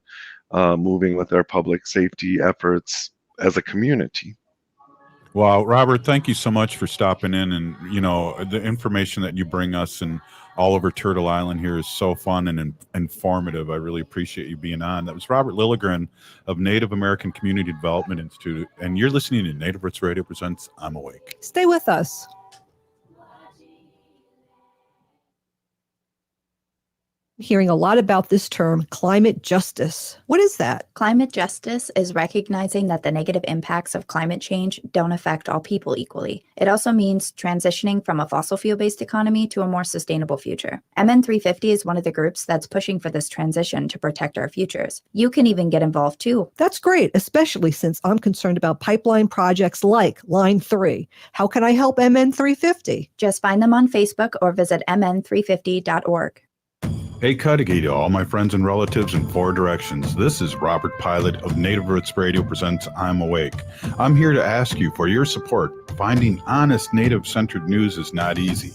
moving with our public safety efforts as a community. Well, Robert, thank you so much for stopping in, and the information that you bring us and all over Turtle Island here is so fun and informative. I really appreciate you being on. That was Robert Lilligren of Native American Community Development Institute, and you're listening to Native Roots Radio presents I'm Awake. Stay with us. Hearing a lot about this term, climate justice. What is that? Climate justice is recognizing that the negative impacts of climate change don't affect all people equally. It also means transitioning from a fossil fuel-based economy to a more sustainable future. MN350 is one of the groups that's pushing for this transition to protect our futures. You can even get involved too. That's great, especially since I'm concerned about pipeline projects like Line 3. How can I help MN350? Just find them on Facebook or visit mn350.org. Hey, Cudahy to all my friends and relatives in four directions. This is Robert Pilot of Native Roots Radio presents I'm Awake. I'm here to ask you for your support. Finding honest Native-centered news is not easy,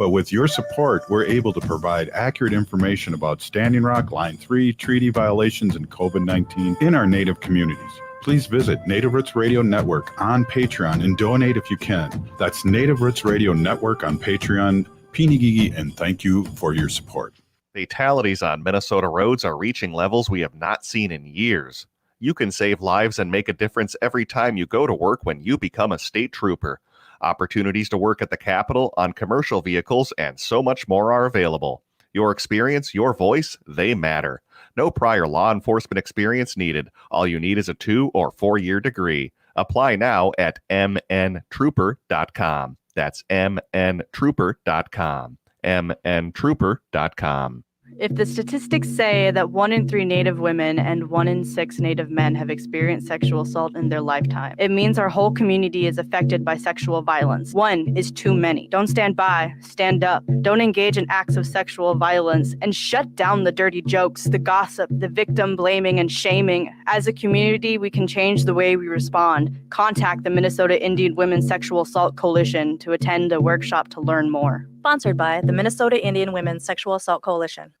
But with your support, we're able to provide accurate information about Standing Rock, Line 3, treaty violations, and COVID-19 in our Native communities. Please visit Native Roots Radio Network on Patreon and donate if you can. That's Native Roots Radio Network on Patreon. Pinigigi, and thank you for your support. Fatalities on Minnesota roads are reaching levels we have not seen in years. You can save lives and make a difference every time you go to work when you become a state trooper. Opportunities to work at the Capitol, on commercial vehicles, and so much more are available. Your experience, your voice, they matter. No prior law enforcement experience needed. All you need is a 2- or 4-year degree. Apply now at mntrooper.com. That's mntrooper.com. mntrooper.com. If the statistics say that 1 in 3 Native women and 1 in 6 Native men have experienced sexual assault in their lifetime, it means our whole community is affected by sexual violence. 1 is too many. Don't stand by, stand up. Don't engage in acts of sexual violence, and shut down the dirty jokes, the gossip, the victim blaming and shaming. As a community, we can change the way we respond. Contact the Minnesota Indian Women's Sexual Assault Coalition to attend a workshop to learn more. Sponsored by the Minnesota Indian Women's Sexual Assault Coalition.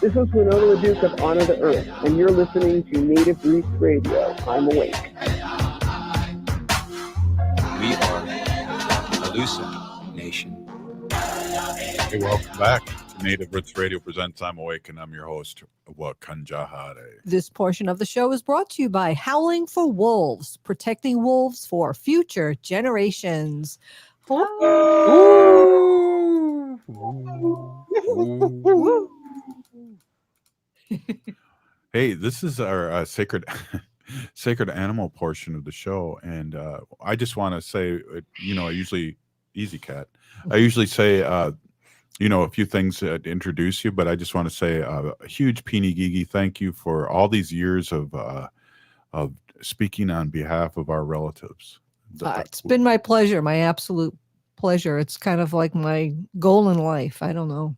This is Winona LaDuke of Honor the Earth, and you're listening to Native Roots Radio. I'm awake. We are Alusa Nation. Hey, welcome back to Native Roots Radio Presents I'm Awake, and I'm your host, Wakanjahare. This portion of the show is brought to you by Howling for Wolves, protecting wolves for future generations. Hey, this is our sacred animal portion of the show, and I just want to say, I usually say a few things to introduce you, but I just want to say a huge Pinigigi thank you for all these years of speaking on behalf of our relatives. It's been my pleasure, my absolute pleasure. It's kind of like my goal in life. I don't know,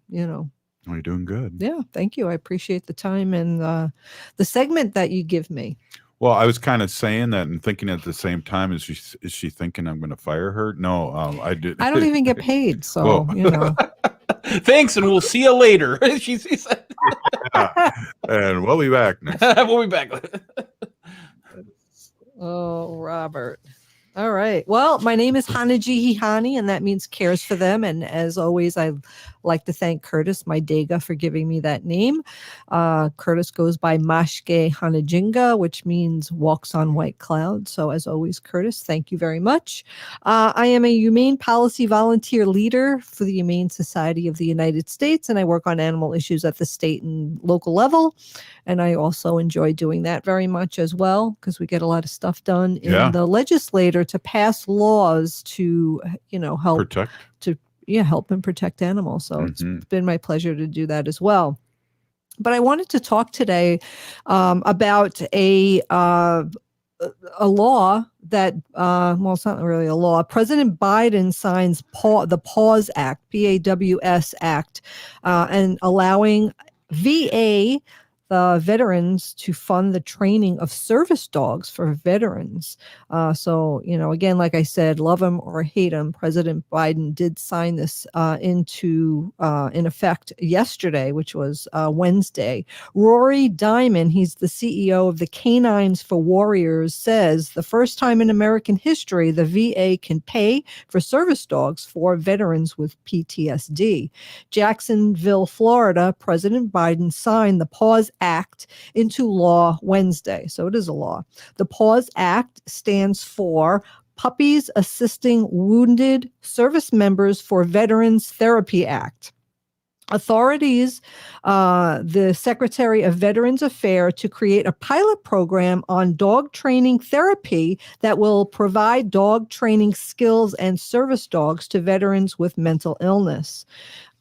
Oh, you're doing good. Yeah, thank you. I appreciate the time and the segment that you give me. Well, I was kind of saying that and thinking at the same time, is she thinking I'm going to fire her? No, I did. I don't even get paid, so Thanks, and we'll see you later. she said. And we'll be back next. We'll be back. Oh, Robert. All right. Well, my name is Hanaji Hihani, and that means cares for them. And as always, I like to thank Curtis, my Dega, for giving me that name. Curtis goes by Mashke Hanajinga, which means walks on white clouds. So as always, Curtis, thank you very much. I am a humane policy volunteer leader for the Humane Society of the United States, and I work on animal issues at the state and local level. And I also enjoy doing that very much as well, because we get a lot of stuff done in the legislature to pass laws to, help protect. Help and protect animals. So it's been my pleasure to do that as well. But I wanted to talk today about a law that, it's not really a law. President Biden signs the PAWS Act, PAWS Act, and allowing VA veterans to fund the training of service dogs for veterans. So, again, like I said, love him or hate him, President Biden did sign this into in effect yesterday, which was Wednesday. Rory Diamond, he's the CEO of the Canines for Warriors, says the first time in American history, the VA can pay for service dogs for veterans with PTSD. Jacksonville, Florida, President Biden signed the PAWS Act into law Wednesday. So it is a law. The PAWS Act stands for Puppies Assisting Wounded Service Members for Veterans Therapy Act. Authorities, the Secretary of Veterans Affairs, to create a pilot program on dog training therapy that will provide dog training skills and service dogs to veterans with mental illness.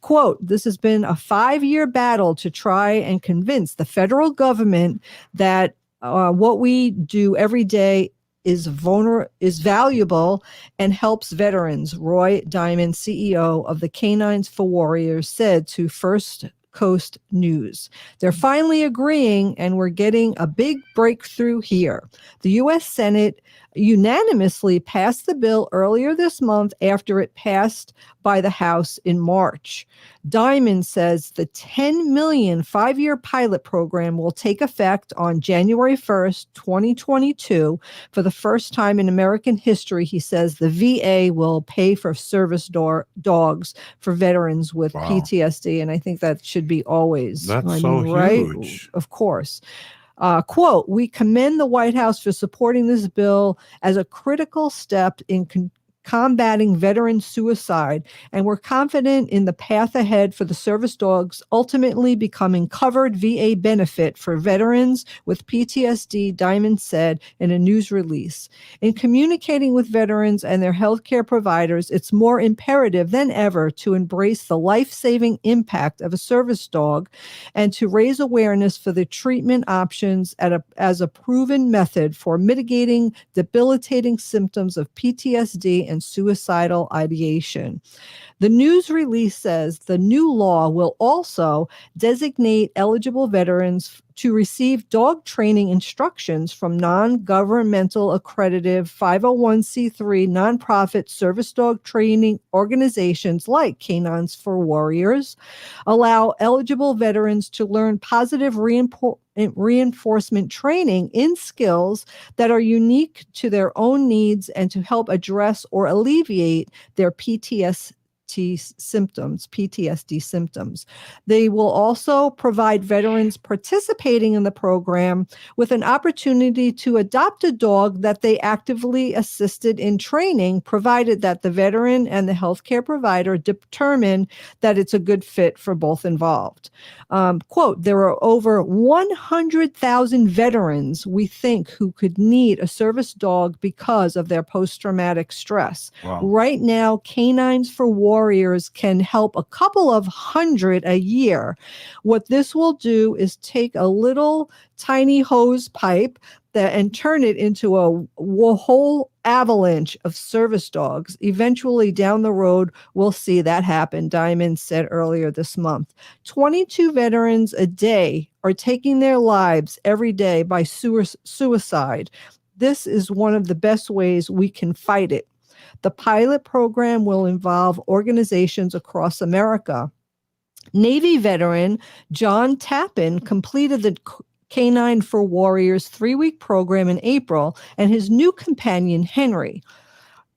Quote, this has been a 5-year battle to try and convince the federal government that what we do every day is valuable and helps veterans, Roy Diamond, CEO of the Canines for Warriors, said to First Coast News. They're finally agreeing, and we're getting a big breakthrough here. The U.S. Senate unanimously passed the bill earlier this month after it passed by the House in March. Diamond says the $10 million 5-year pilot program will take effect on January 1st, 2022. For the first time in American history, he says the VA will pay for service dogs for veterans with PTSD. And I think that should be always. That's right? huge. Of course. Quote, we commend the White House for supporting this bill as a critical step in combating veteran suicide, and we're confident in the path ahead for the service dogs ultimately becoming covered VA benefit for veterans with PTSD, Diamond said in a news release. In communicating with veterans and their healthcare providers, it's more imperative than ever to embrace the life-saving impact of a service dog and to raise awareness for the treatment options as a proven method for mitigating debilitating symptoms of PTSD and suicidal ideation. The news release says the new law will also designate eligible veterans to receive dog training instructions from non-governmental accredited 501c3 nonprofit service dog training organizations like Canines for Warriors, allow eligible veterans to learn positive reinforcement training in skills that are unique to their own needs and to help address or alleviate their PTSD symptoms. They will also provide veterans participating in the program with an opportunity to adopt a dog that they actively assisted in training, provided that the veteran and the healthcare provider determine that it's a good fit for both involved. Quote, there are over 100,000 veterans, we think, who could need a service dog because of their post-traumatic stress. Wow. Right now, Canines for Warriors can help a couple of hundred a year. What this will do is take a little tiny hose pipe and turn it into a whole avalanche of service dogs. Eventually, down the road, we'll see that happen, Diamond said earlier this month. 22 veterans a day are taking their lives every day by suicide. This is one of the best ways we can fight it. The pilot program will involve organizations across America. Navy veteran John Tappan completed the Canine for Warriors 3-week program in April, and his new companion, Henry.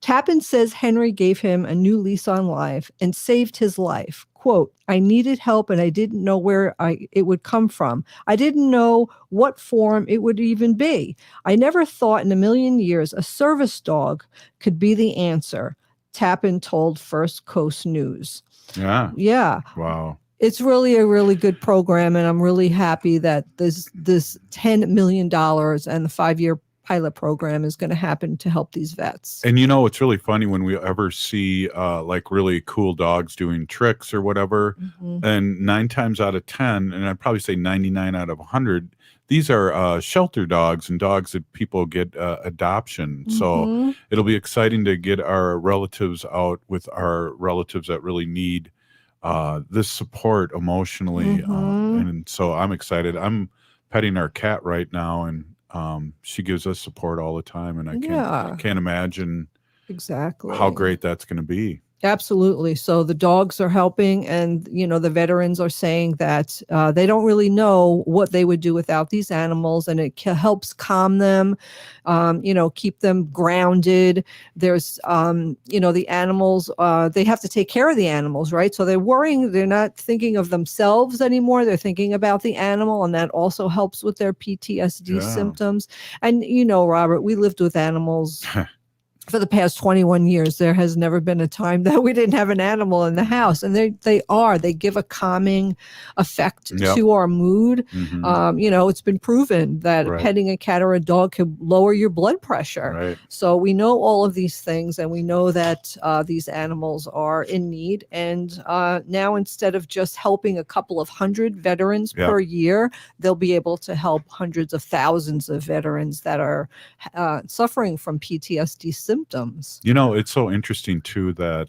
Tappan says Henry gave him a new lease on life and saved his life. Quote, I needed help and I didn't know where it would come from. I didn't know what form it would even be. I never thought in a million years a service dog could be the answer, Tappan told First Coast News. Yeah. Wow. It's really a really good program, and I'm really happy that this $10 million and the 5-year pilot program is going to happen to help these vets. And you know, it's really funny when we ever see like really cool dogs doing tricks or whatever, and 9 times out of 10, and I'd probably say 99 out of 100, these are shelter dogs and dogs that people get adoption. So it'll be exciting to get our relatives out with our relatives that really need this support emotionally. And so I'm excited. I'm petting our cat right now, and she gives us support all the time, and I can't imagine exactly how great that's going to be. Absolutely. So the dogs are helping, and the veterans are saying that they don't really know what they would do without these animals, and it helps calm them, keep them grounded. There's the animals, they have to take care of the animals, right? So they're worrying, they're not thinking of themselves anymore, they're thinking about the animal, and that also helps with their PTSD symptoms. And Robert, we lived with animals for the past 21 years. There has never been a time that we didn't have an animal in the house, and they give a calming effect to our mood. It's been proven that petting a cat or a dog can lower your blood pressure. So we know all of these things, and we know that these animals are in need. And now, instead of just helping a couple of hundred veterans per year, they'll be able to help hundreds of thousands of veterans that are suffering from PTSD symptoms. It's so interesting too that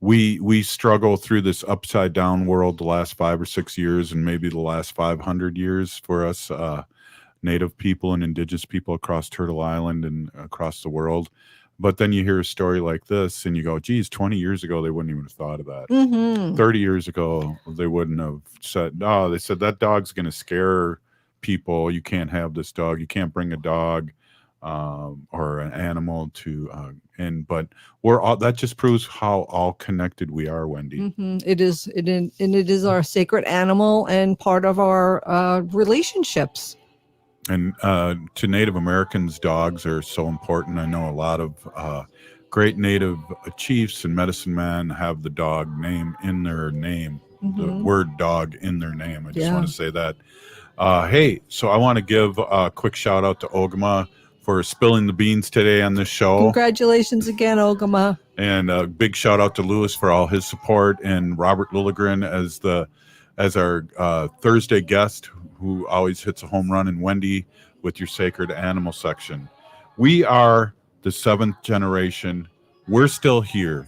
we struggle through this upside down world the last 5 or 6 years, and maybe the last 500 years for us Native people and Indigenous people across Turtle Island and across the world. But then you hear a story like this and you go, geez, 20 years ago, they wouldn't even have thought of that. 30 years ago, they wouldn't have said, they said that dog's going to scare people. You can't have this dog. You can't bring a dog or an animal to, but we're all, that just proves how all connected we are, Wendy. It is our sacred animal and part of our relationships. And to Native Americans, dogs are so important. I know a lot of great Native chiefs and medicine men have the dog name in their name, the word dog in their name. I just want to say that. Hey, so I want to give a quick shout out to Ogama for spilling the beans today on this show. Congratulations again, Ogama. And a big shout out to Lewis for all his support, and Robert Lilligren as our Thursday guest, who always hits a home run, and Wendy with your sacred animal section. We are the 7th generation. We're still here.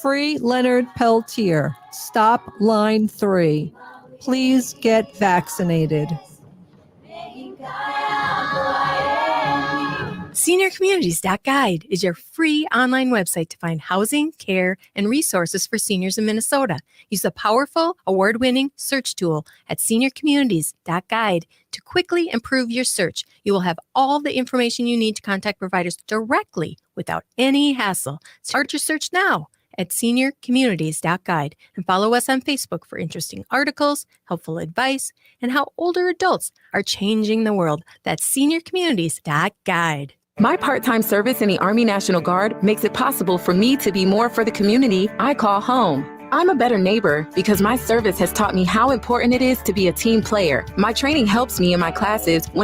Free Leonard Peltier. Stop line 3. Please get vaccinated. SeniorCommunities.guide is your free online website to find housing, care, and resources for seniors in Minnesota. Use the powerful, award-winning search tool at SeniorCommunities.guide to quickly improve your search. You will have all the information you need to contact providers directly without any hassle. Start your search now at SeniorCommunities.guide and follow us on Facebook for interesting articles, helpful advice, and how older adults are changing the world. That's SeniorCommunities.guide. My part-time service in the Army National Guard makes it possible for me to be more for the community I call home. I'm a better neighbor because my service has taught me how important it is to be a team player. My training helps me in my classes when